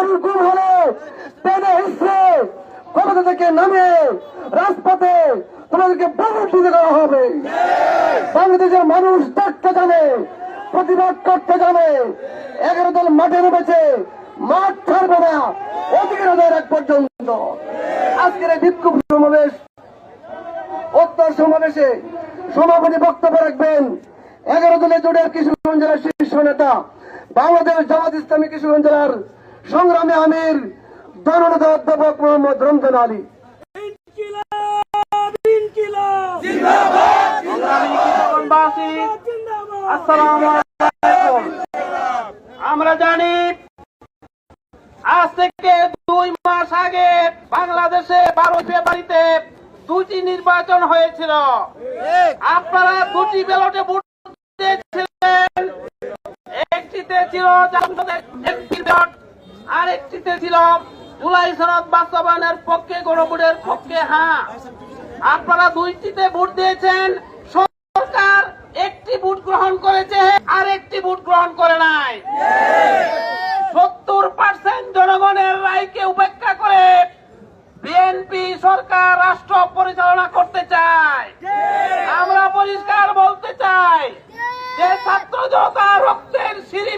মানুষ গুম হলে টেনে হিসেবে ক্ষমতা থেকে নামে রাজপথে তোমাদেরকে বলতে দেওয়া হবে। বাংলাদেশের মানুষ দেখতে জানে, প্রতিবাদ করতে জানে। 11 দল মাঠে নেমেছে, মাঠ ছাড়বে না অধিকার আদায়ের এক পর্যন্ত। আজকের এই বিক্ষোভ সমাবেশ, উত্তর সমাবেশে সভাপতি বক্তব্য রাখবেন 11 দলের জোটের কিশোরগঞ্জ জেলার শীর্ষ নেতা, বাংলাদেশ জামাত ইসলামী কিশোরগঞ্জ জেলার সংগ্রামী আমির জননেতা অধ্যাপক মোহাম্মদ রমজান আলী। আমরা জানি আজ থেকে 2 মাস আগে বাংলাদেশে 12 ফেব্রুয়ারিতে 2টি নির্বাচন হয়েছিল। আপনারা 2টি ব্যালটে ভোট দিয়েছিলেন। একটিতে ছিল ব্যালট, আর একটিতে ছিল জুলাই সনদ বাস্তবায়নের পক্ষে, গণভোটের পক্ষে হ্যাঁ। আপনারা 2টিতে ভোট দিয়েছেন। সরকার একটি ভোট গ্রহণ করেছে আর একটি ভোট গ্রহণ করে নাই। 70% জনগণের রায়কে উপেক্ষা করে বিএনপি সরকার রাষ্ট্র পরিচালনা করতে চায়। আমরা পরিষ্কার বলতে চাই যে ছাত্র জনতা রক্তের সিঁড়ি